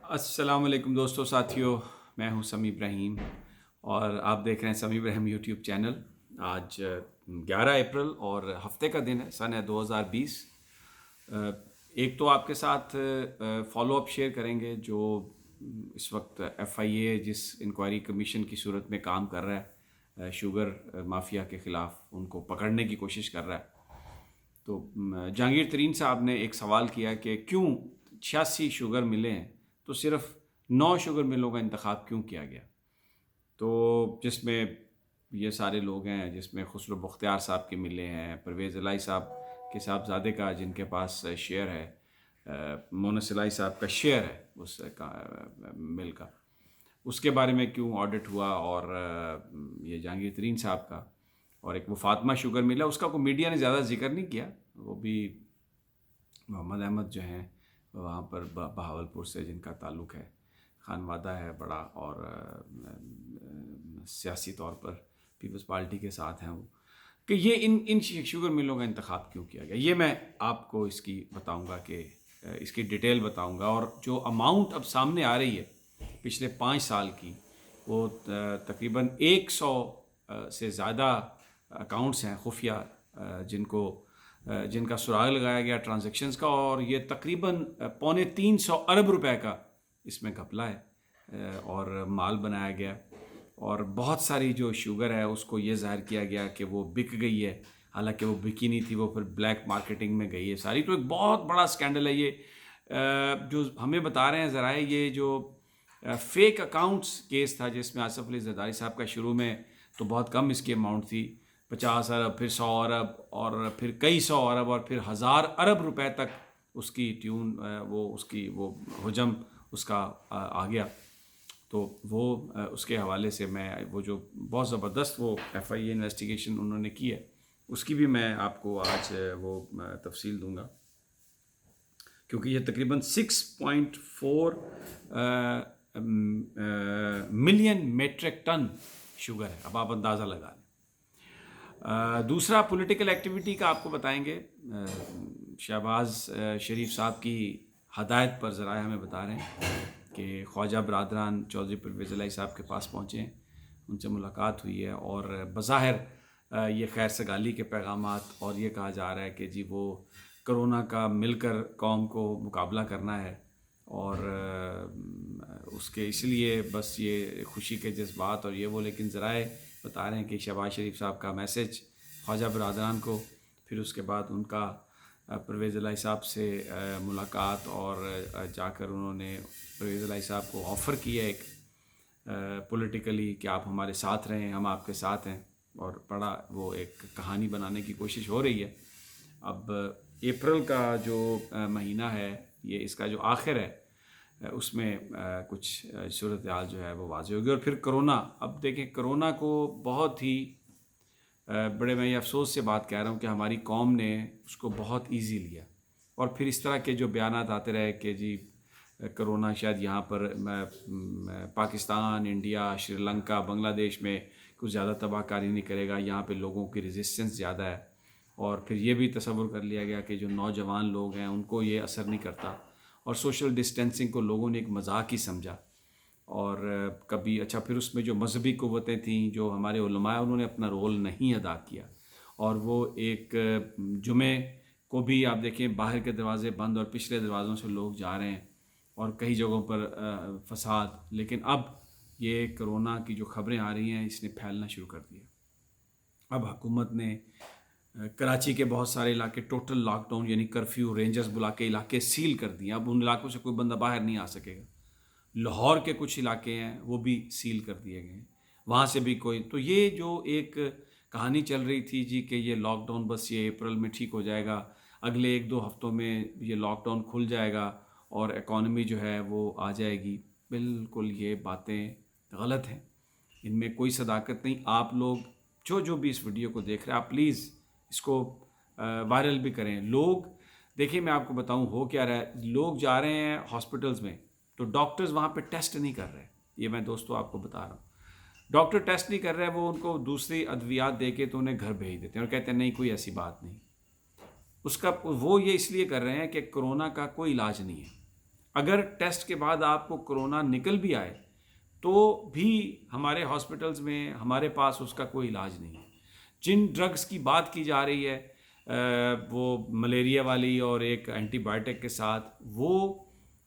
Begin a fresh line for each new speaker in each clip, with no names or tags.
السلام علیکم دوستو ساتھیوں، میں ہوں سمیع ابراہیم اور آپ دیکھ رہے ہیں سمیع ابراہیم یوٹیوب چینل۔ آج 11 اپریل اور ہفتے کا دن ہے، سن ہے 2020۔ ایک تو آپ کے ساتھ فالو اپ شیئر کریں گے جو اس وقت ایف آئی اے جس انکوائری کمیشن کی صورت میں کام کر رہا ہے، شوگر مافیا کے خلاف ان کو پکڑنے کی کوشش کر رہا ہے۔ تو جہانگیر ترین صاحب نے ایک سوال کیا کہ کیوں 86 شوگر ملے ہیں تو صرف 9 شوگر ملوں کا انتخاب کیوں کیا گیا؟ تو جس میں یہ سارے لوگ ہیں، جس میں خسرو بختیار صاحب کے ملے ہیں، پرویز الہی صاحب کے صاحبزادے کا جن کے پاس شیئر ہے، مونس الہی صاحب کا شیئر ہے اس مل کا، اس کے بارے میں کیوں آڈٹ ہوا، اور یہ جہانگیر ترین صاحب کا، اور ایک وہ فاطمہ شوگر مل ہے اس کا کوئی میڈیا نے زیادہ ذکر نہیں کیا۔ وہ بھی محمد احمد جو ہیں وہاں پر بہاولپور سے جن کا تعلق ہے، خانوادہ ہے بڑا، اور سیاسی طور پر پیپلز پارٹی کے ساتھ ہیں وہ، کہ یہ ان شوگر ملوں کا انتخاب کیوں کیا گیا، یہ میں آپ کو اس کی بتاؤں گا، کہ اس کی ڈیٹیل بتاؤں گا۔ اور جو اماؤنٹ اب سامنے آ رہی ہے پچھلے 5 سال کی، وہ تقریباً 100 سے زیادہ اکاؤنٹس ہیں خفیہ جن کا سراغ لگایا گیا ٹرانزیکشنز کا، اور یہ تقریباً 350 ارب روپے کا اس میں گھپلا ہے اور مال بنایا گیا، اور بہت ساری جو شوگر ہے اس کو یہ ظاہر کیا گیا کہ وہ بک گئی ہے، حالانکہ وہ بکی نہیں تھی، وہ پھر بلیک مارکیٹنگ میں گئی ہے ساری۔ تو ایک بہت بڑا سکینڈل ہے یہ جو ہمیں بتا رہے ہیں ذرائع، یہ جو فیک اکاؤنٹس کیس تھا جس میں آصف علی زرداری صاحب کا شروع میں تو بہت کم اس کی اماؤنٹ تھی، 50 ارب، پھر 100 ارب، اور پھر کئی 100 ارب، اور پھر 1000 ارب روپے تک اس کی ٹیون، وہ حجم اس کا آ گیا۔ تو وہ اس کے حوالے سے میں وہ جو بہت زبردست وہ ایف آئی اے انویسٹیگیشن انہوں نے کی ہے اس کی بھی میں آپ کو آج وہ تفصیل دوں گا، کیونکہ یہ تقریباً 6.4 ملین میٹرک ٹن شوگر ہے، اب آپ اندازہ لگا لیں۔ دوسرا پولیٹیکل ایکٹیویٹی کا آپ کو بتائیں گے، شہباز شریف صاحب کی ہدایت پر ذرائع ہمیں بتا رہے ہیں کہ خواجہ برادران چودھری پرویز الہی صاحب کے پاس پہنچے ہیں، ان سے ملاقات ہوئی ہے، اور بظاہر یہ خیر سگالی کے پیغامات، اور یہ کہا جا رہا ہے کہ جی وہ کرونا کا مل کر قوم کو مقابلہ کرنا ہے، اور اس کے اس لیے بس یہ خوشی کے جذبات اور یہ وہ، لیکن ذرائع بتا رہے ہیں کہ شہباز شریف صاحب کا میسج خواجہ برادران کو، پھر اس کے بعد ان کا پرویز الہی صاحب سے ملاقات، اور جا کر انہوں نے پرویز الہی صاحب کو آفر کیا ایک پولیٹیکلی کہ آپ ہمارے ساتھ رہیں، ہم آپ کے ساتھ ہیں، اور بڑا وہ ایک کہانی بنانے کی کوشش ہو رہی ہے۔ اب اپریل کا جو مہینہ ہے، یہ اس کا جو آخر ہے، اس میں کچھ صورتحال جو ہے وہ واضح ہوگی، اور پھر کرونا۔ اب دیکھیں کرونا کو بہت ہی بڑے، میں یہ افسوس سے بات کہہ رہا ہوں کہ ہماری قوم نے اس کو بہت ایزی لیا، اور پھر اس طرح کے جو بیانات آتے رہے کہ جی کرونا شاید یہاں پر پاکستان، انڈیا، شری لنکا، بنگلہ دیش میں کچھ زیادہ تباہ کاری نہیں کرے گا، یہاں پہ لوگوں کی ریزسٹنس زیادہ ہے، اور پھر یہ بھی تصور کر لیا گیا کہ جو نوجوان لوگ ہیں ان کو یہ اثر نہیں کرتا، اور سوشل ڈسٹینسنگ کو لوگوں نے ایک مذاق ہی سمجھا، اور کبھی اچھا پھر اس میں جو مذہبی قوتیں تھیں، جو ہمارے علماء، انہوں نے اپنا رول نہیں ادا کیا، اور وہ ایک جمعے کو بھی آپ دیکھیں باہر کے دروازے بند اور پچھلے دروازوں سے لوگ جا رہے ہیں، اور کئی جگہوں پر فساد، لیکن اب یہ کرونا کی جو خبریں آ رہی ہیں اس نے پھیلنا شروع کر دیا۔ اب حکومت نے کراچی کے بہت سارے علاقے ٹوٹل لاک ڈاؤن، یعنی کرفیو، رینجرز بلا کے علاقے سیل کر دیے، اب ان علاقوں سے کوئی بندہ باہر نہیں آ سکے گا۔ لاہور کے کچھ علاقے ہیں وہ بھی سیل کر دیے گئے ہیں، وہاں سے بھی کوئی، تو یہ جو ایک کہانی چل رہی تھی جی کہ یہ لاک ڈاؤن بس یہ اپریل میں ٹھیک ہو جائے گا، اگلے 1-2 ہفتوں میں یہ لاک ڈاؤن کھل جائے گا اور اکانومی جو ہے وہ آ جائے گی، بالکل یہ باتیں غلط ہیں، ان میں کوئی صداقت نہیں۔ آپ لوگ جو بھی اس ویڈیو کو دیکھ رہے ہیں، آپ پلیز اس کو وائرل بھی کریں۔ لوگ دیکھیں، میں آپ کو بتاؤں ہو کیا رہا ہے، لوگ جا رہے ہیں ہاسپٹلز میں تو ڈاکٹرز وہاں پہ ٹیسٹ نہیں کر رہے، یہ میں دوستو آپ کو بتا رہا ہوں، ڈاکٹر ٹیسٹ نہیں کر رہے، وہ ان کو دوسری ادویات دے کے تو انہیں گھر بھیج دیتے ہیں اور کہتے ہیں نہیں کوئی ایسی بات نہیں، اس کا وہ یہ اس لیے کر رہے ہیں کہ کرونا کا کوئی علاج نہیں ہے۔ اگر ٹیسٹ کے بعد آپ کو کرونا نکل بھی آئے تو بھی ہمارے ہاسپٹلز میں ہمارے پاس اس کا کوئی علاج نہیں ہے. جن ڈرگز کی بات کی جا رہی ہے وہ ملیریا والی اور ایک اینٹی بائیوٹک کے ساتھ، وہ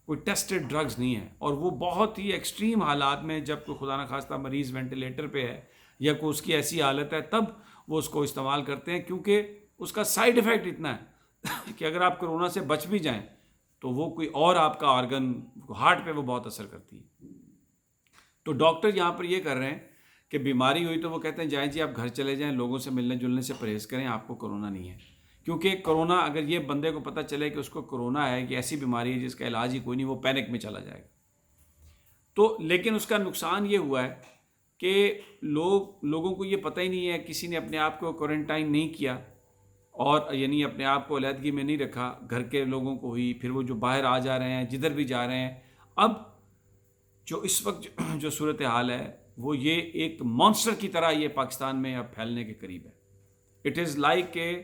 کوئی ٹیسٹڈ ڈرگز نہیں ہے، اور وہ بہت ہی ایکسٹریم حالات میں جب کوئی خدا نخواستہ مریض وینٹیلیٹر پہ ہے یا کوئی اس کی ایسی حالت ہے تب وہ اس کو استعمال کرتے ہیں، کیونکہ اس کا سائیڈ ایفیکٹ اتنا ہے کہ اگر آپ کرونا سے بچ بھی جائیں تو وہ کوئی اور آپ کا آرگن، ہارٹ پہ وہ بہت اثر کرتی ہے. تو ڈاکٹر یہاں پر یہ کر رہے ہیں کہ بیماری ہوئی تو وہ کہتے ہیں جائیں جی آپ گھر چلے جائیں، لوگوں سے ملنے جلنے سے پرہیز کریں، آپ کو کرونا نہیں ہے. کیونکہ کرونا اگر یہ بندے کو پتہ چلے کہ اس کو کرونا ہے، کہ ایسی بیماری ہے جس کا علاج ہی کوئی نہیں، وہ پینک میں چلا جائے گا. تو لیکن اس کا نقصان یہ ہوا ہے کہ لوگوں کو یہ پتہ ہی نہیں ہے، کسی نے اپنے آپ کو کوارنٹائن نہیں کیا، اور یعنی اپنے آپ کو علیحدگی میں نہیں رکھا، گھر کے لوگوں کو ہوئی، پھر وہ جو باہر آ جا رہے ہیں، جدھر بھی جا رہے ہیں. اب جو اس وقت جو صورتحال ہے وہ یہ ایک مانسٹر کی طرح یہ پاکستان میں اب پھیلنے کے قریب ہے. اٹ از لائک کہ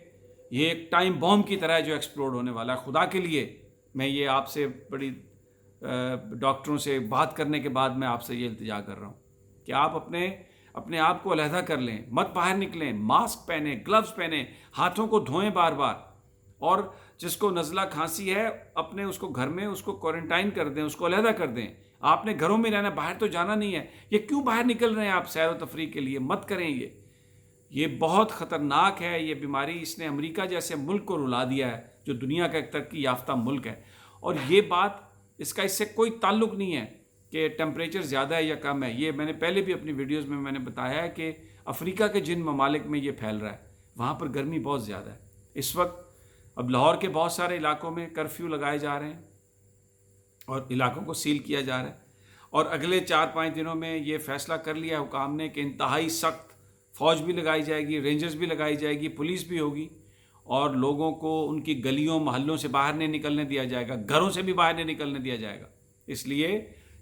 یہ ایک ٹائم بوم کی طرح ہے جو ایکسپلوڈ ہونے والا ہے. خدا کے لیے میں یہ آپ سے بڑی ڈاکٹروں سے بات کرنے کے بعد میں آپ سے یہ التجا کر رہا ہوں کہ آپ اپنے آپ کو علیحدہ کر لیں، مت باہر نکلیں، ماسک پہنیں، گلوز پہنیں، ہاتھوں کو دھوئیں بار بار، اور جس کو نزلہ کھانسی ہے اپنے اس کو گھر میں اس کو کوارنٹائن کر دیں، اس کو علیحدہ کر دیں. آپ نے گھروں میں رہنا، باہر تو جانا نہیں ہے. یہ کیوں باہر نکل رہے ہیں آپ سیر و تفریح کے لیے؟ مت کریں. یہ بہت خطرناک ہے یہ بیماری. اس نے امریکہ جیسے ملک کو رلا دیا ہے جو دنیا کا ایک ترقی یافتہ ملک ہے. اور یہ بات اس سے کوئی تعلق نہیں ہے کہ ٹیمپریچر زیادہ ہے یا کم ہے. یہ میں نے پہلے بھی اپنی ویڈیوز میں نے بتایا ہے کہ افریقہ کے جن ممالک میں یہ پھیل رہا ہے وہاں پر گرمی بہت زیادہ ہے. اس وقت اب لاہور کے بہت سارے علاقوں میں کرفیو لگائے جا رہے ہیں اور علاقوں کو سیل کیا جا رہا ہے، اور اگلے 4-5 دنوں میں یہ فیصلہ کر لیا حکام نے کہ انتہائی سخت فوج بھی لگائی جائے گی، رینجرز بھی لگائی جائے گی، پولیس بھی ہوگی، اور لوگوں کو ان کی گلیوں محلوں سے باہر نہیں نکلنے دیا جائے گا، گھروں سے بھی باہر نہیں نکلنے دیا جائے گا. اس لیے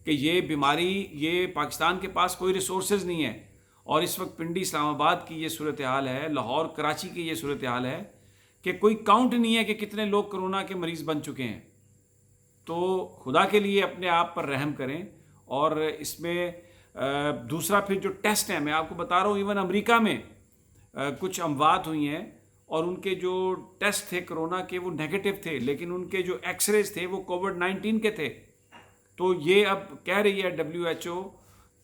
کہ یہ بیماری، یہ پاکستان کے پاس کوئی ریسورسز نہیں ہے. اور اس وقت پنڈی اسلام آباد کی یہ صورتحال ہے، لاہور کراچی کی یہ صورتحال ہے کہ کوئی کاؤنٹ نہیں ہے کہ کتنے لوگ کرونا کے مریض بن چکے ہیں. تو خدا کے لیے اپنے آپ پر رحم کریں. اور اس میں دوسرا پھر جو ٹیسٹ ہیں، میں آپ کو بتا رہا ہوں ایون امریکہ میں کچھ اموات ہوئی ہیں اور ان کے جو ٹیسٹ تھے کرونا کے وہ نیگیٹو تھے، لیکن ان کے جو ایکس ریز تھے وہ کووڈ-19 کے تھے. تو یہ اب کہہ رہی ہے WHO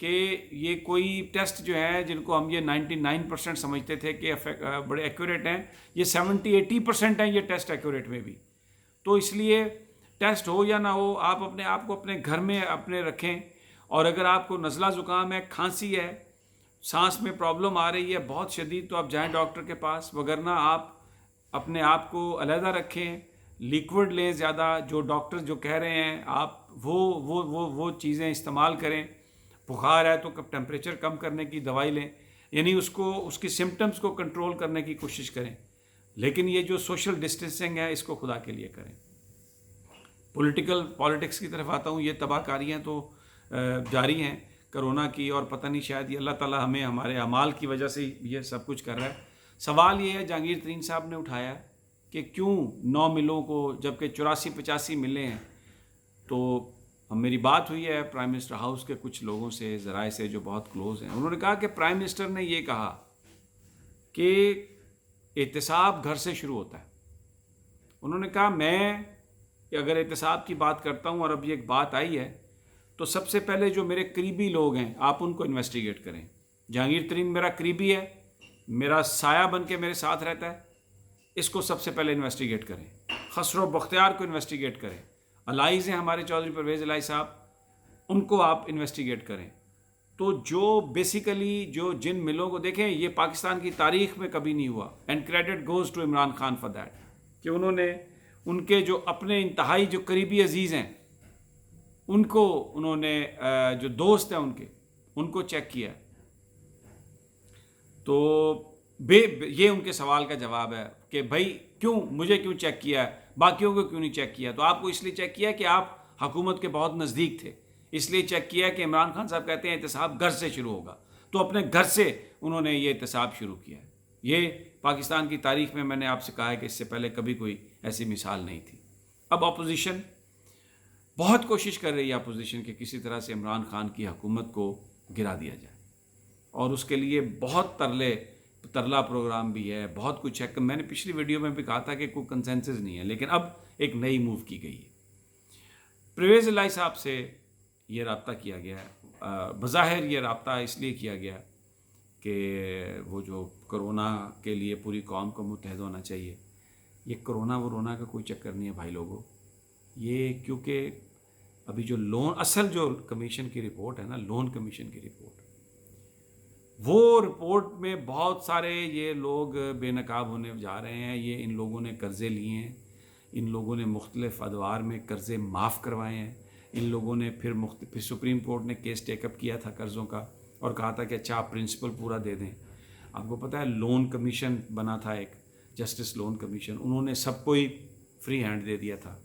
کہ یہ کوئی ٹیسٹ جو ہیں جن کو ہم یہ 99% سمجھتے تھے کہ بڑے ایکوریٹ ہیں، یہ 70-80% ہیں یہ ٹیسٹ ایکوریٹ میں بھی. تو اس لیے ٹیسٹ ہو یا نہ ہو، آپ اپنے آپ کو اپنے گھر میں اپنے رکھیں. اور اگر آپ کو نزلہ زکام ہے، کھانسی ہے، سانس میں پرابلم آ رہی ہے بہت شدید، تو آپ جائیں ڈاکٹر کے پاس، وگرنہ آپ اپنے آپ کو علیحدہ رکھیں. لیکوڈ لیں زیادہ، جو ڈاکٹر جو کہہ رہے ہیں آپ وہ چیزیں استعمال کریں. بخار ہے تو ٹیمپریچر کم کرنے کی دوائی لیں، یعنی اس کی سمٹمز کو کنٹرول کرنے کی کوشش کریں. لیکن یہ جو سوشل ڈسٹینسنگ ہے اس کو خدا کے لیے کریں. پالیٹکس کی طرف آتا ہوں. یہ تباہ کاریاں تو جاری ہیں کرونا کی، اور پتہ نہیں شاید یہ اللہ تعالیٰ ہمیں ہمارے اعمال کی وجہ سے یہ سب کچھ کر رہا ہے. سوال یہ ہے، جہانگیر ترین صاحب نے اٹھایا کہ کیوں 9 ملوں کو جبکہ 84-85 ملیں ہیں. تو میری بات ہوئی ہے پرائم منسٹر ہاؤس کے کچھ لوگوں سے، ذرائع سے جو بہت کلوز ہیں. انہوں نے کہا کہ پرائم منسٹر نے یہ کہا کہ احتساب گھر سے شروع ہوتا ہے. انہوں نے کہا میں اگر احتساب کی بات کرتا ہوں اور اب یہ ایک بات آئی ہے تو سب سے پہلے جو میرے قریبی لوگ ہیں آپ ان کو انویسٹیگیٹ کریں. جہانگیر ترین میرا قریبی ہے، میرا سایہ بن کے میرے ساتھ رہتا ہے، اس کو سب سے پہلے انویسٹیگیٹ کریں. خسرو بختیار کو انویسٹیگیٹ کریں. الائز ہیں ہمارے چودھری پرویز الہی صاحب، ان کو آپ انویسٹیگیٹ کریں. تو جو بیسیکلی جن ملوں کو دیکھیں، یہ پاکستان کی تاریخ میں کبھی نہیں ہوا. And credit goes to Imran Khan for that, کہ انہوں نے ان کے جو اپنے انتہائی جو قریبی عزیز ہیں ان کو انہوں نے جو دوست ہیں ان کو چیک کیا. تو یہ ان کے سوال کا جواب ہے کہ بھائی مجھے کیوں چیک کیا ہے، باقیوں کو کیوں نہیں چیک کیا؟ تو آپ کو اس لیے چیک کیا کہ آپ حکومت کے بہت نزدیک تھے، اس لیے چیک کیا کہ عمران خان صاحب کہتے ہیں احتساب گھر سے شروع ہوگا، تو اپنے گھر سے انہوں نے یہ احتساب شروع کیا ہے. یہ پاکستان کی تاریخ میں نے آپ سے کہا ہے کہ اس سے پہلے کبھی کوئی ایسی مثال نہیں تھی. اب اپوزیشن بہت کوشش کر رہی ہے اپوزیشن کہ کسی طرح سے عمران خان کی حکومت کو گرا دیا جائے، اور اس کے لیے بہت ترلا پروگرام بھی ہے، بہت کچھ ہے. میں نے پچھلی ویڈیو میں بھی کہا تھا کہ کوئی کنسنسس نہیں ہے، لیکن اب ایک نئی موو کی گئی ہے. پرویز الہی صاحب سے یہ رابطہ کیا گیا ہے. بظاہر یہ رابطہ اس لیے کیا گیا کہ وہ جو کرونا کے لیے پوری قوم کو متحد ہونا چاہیے. یہ کرونا کا کوئی چکر نہیں ہے بھائی لوگوں. یہ کیونکہ ابھی جو اصل جو کمیشن کی رپورٹ ہے نا، لون کمیشن کی رپورٹ، وہ رپورٹ میں بہت سارے یہ لوگ بے نقاب ہونے جا رہے ہیں. یہ ان لوگوں نے قرضے لیے ہیں، ان لوگوں نے مختلف ادوار میں قرضے معاف کروائے ہیں. ان لوگوں نے پھر سپریم کورٹ نے کیس ٹیک اپ کیا تھا قرضوں کا، اور کہا تھا کہ اچھا آپ پرنسپل پورا دے دیں. آپ کو پتہ ہے لون کمیشن بنا تھا ایک، جسٹس لون کمیشن، انہوں نے سب کو ہی فری ہینڈ دے دیا تھا.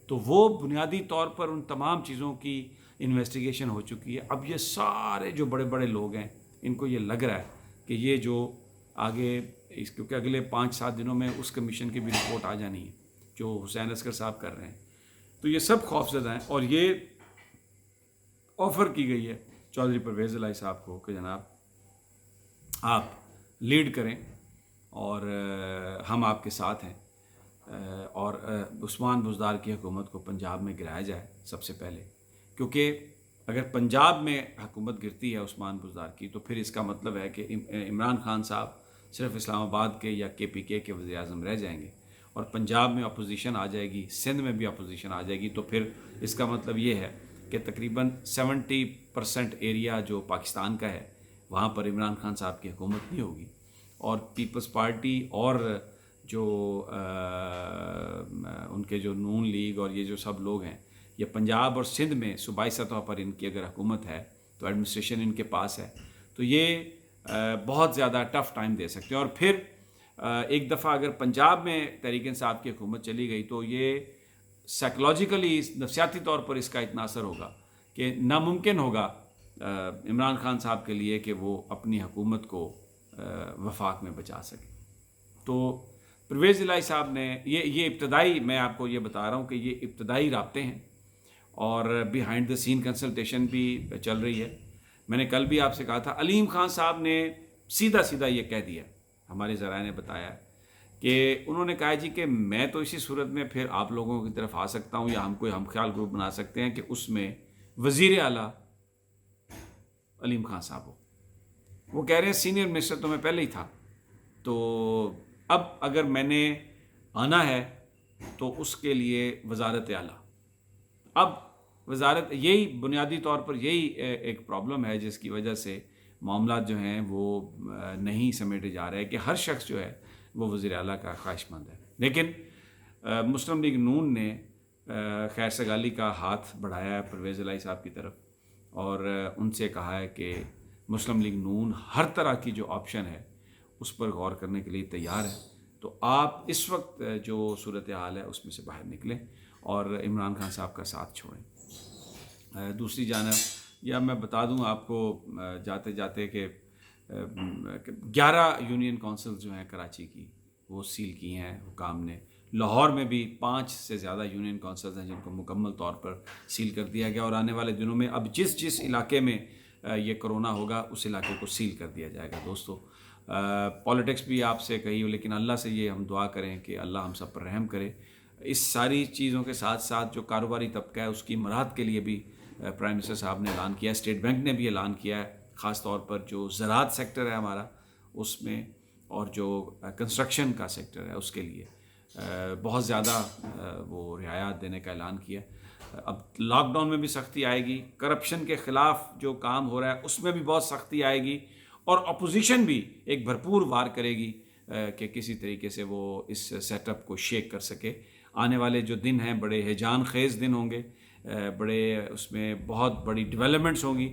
تو وہ بنیادی طور پر ان تمام چیزوں کی انویسٹیگیشن ہو چکی ہے. اب یہ سارے جو بڑے بڑے لوگ ہیں، ان کو یہ لگ رہا ہے کہ یہ جو آگے کیونکہ اگلے 5-7 دنوں میں اس کمیشن کی بھی رپورٹ آ جانی ہے جو حسین اصغر صاحب کر رہے ہیں. تو یہ سب خوفزدہ ہیں، اور یہ آفر کی گئی ہے چودھری پرویز الہی صاحب کو کہ جناب آپ لیڈ کریں اور ہم آپ کے ساتھ ہیں، اور عثمان بزدار کی حکومت کو پنجاب میں گرایا جائے سب سے پہلے. کیونکہ اگر پنجاب میں حکومت گرتی ہے عثمان بزدار کی، تو پھر اس کا مطلب ہے کہ عمران خان صاحب صرف اسلام آباد کے یا KPK کے وزیر اعظم رہ جائیں گے، اور پنجاب میں اپوزیشن آ جائے گی، سندھ میں بھی اپوزیشن آ جائے گی. تو پھر اس کا مطلب یہ ہے کہ تقریباً 70% ایریا جو پاکستان کا ہے وہاں پر عمران خان صاحب کی حکومت نہیں ہوگی، اور پیپلز پارٹی اور جو ان کے جو نون لیگ اور یہ جو سب لوگ ہیں، یہ پنجاب اور سندھ میں صوبائی سطح پر ان کی اگر حکومت ہے تو ایڈمنسٹریشن ان کے پاس ہے، تو یہ بہت زیادہ ٹف ٹائم دے سکتے ہیں. اور پھر ایک دفعہ اگر پنجاب میں تحریک انصاف کی حکومت چلی گئی تو یہ سائیکلوجیکلی، نفسیاتی طور پر اس کا اتنا اثر ہوگا کہ ناممکن ہوگا عمران خان صاحب کے لیے کہ وہ اپنی حکومت کو وفاق میں بچا سکے. تو پرویز الہی صاحب نے یہ ابتدائی، میں آپ کو یہ بتا رہا ہوں کہ یہ ابتدائی رابطے ہیں، اور بیہائنڈ دا سین کنسلٹیشن بھی چل رہی ہے. میں نے کل بھی آپ سے کہا تھا، علیم خان صاحب نے سیدھا یہ کہہ دیا، ہمارے ذرائع نے بتایا کہ انہوں نے کہا جی کہ میں تو اسی صورت میں پھر آپ لوگوں کی طرف آ سکتا ہوں، یا ہم کوئی ہم خیال گروپ بنا سکتے ہیں کہ اس میں وزیر اعلیٰ علیم خان صاحب ہو. وہ کہہ رہے ہیں سینئر منسٹر تو میں پہلے ہی تھا، تو اب اگر میں نے آنا ہے تو اس کے لیے وزارت اعلیٰ. اب وزارت، یہی بنیادی طور پر یہی ایک پرابلم ہے جس کی وجہ سے معاملات جو ہیں وہ نہیں سمیٹے جا رہے کہ ہر شخص جو ہے وہ وزیر اعلیٰ کا خواہش مند ہے. لیکن مسلم لیگ نون نے خیر سگالی کا ہاتھ بڑھایا ہے پرویز الہی صاحب کی طرف، اور ان سے کہا ہے کہ مسلم لیگ نون ہر طرح کی جو آپشن ہے اس پر غور کرنے کے لیے تیار ہے. تو آپ اس وقت جو صورتحال ہے اس میں سے باہر نکلیں اور عمران خان صاحب کا ساتھ چھوڑیں. دوسری جانب یا میں بتا دوں آپ کو جاتے جاتے کہ 11 یونین کونسل جو ہیں کراچی کی وہ سیل کی ہیں حکام نے. لاہور میں بھی 5 سے زیادہ یونین کونسلز ہیں جن کو مکمل طور پر سیل کر دیا گیا، اور آنے والے دنوں میں اب جس علاقے میں یہ کرونا ہوگا اس علاقے کو سیل کر دیا جائے گا. دوستو، پولیٹکس بھی آپ سے کہی ہو، لیکن اللہ سے یہ ہم دعا کریں کہ اللہ ہم سب پر رحم کرے. اس ساری چیزوں کے ساتھ ساتھ جو کاروباری طبقہ ہے اس کی مراحت کے لیے بھی پرائم منسٹر صاحب نے اعلان کیا ہے، اسٹیٹ بینک نے بھی اعلان کیا ہے، خاص طور پر جو زراعت سیکٹر ہے ہمارا اس میں، اور جو کنسٹرکشن کا سیکٹر ہے اس کے لیے بہت زیادہ وہ رعایات دینے کا اعلان کیا. اب لاک ڈاؤن میں بھی سختی آئے گی، کرپشن کے خلاف جو کام ہو رہا ہے اس میں بھی بہت سختی آئے گی، اور اپوزیشن بھی ایک بھرپور وار کرے گی کہ کسی طریقے سے وہ اس سیٹ اپ کو شیک کر سکے. آنے والے جو دن ہیں بڑے ہیجان خیز دن ہوں گے، بڑے اس میں بہت بڑی ڈیولپمنٹس ہوں گی.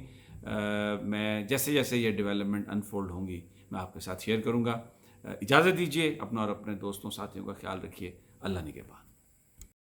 میں جیسے جیسے یہ ڈیولپمنٹ انفولڈ ہوں گی میں آپ کے ساتھ شیئر کروں گا. اجازت دیجیے، اپنا اور اپنے دوستوں ساتھیوں کا خیال رکھیے. اللہ نگہبان.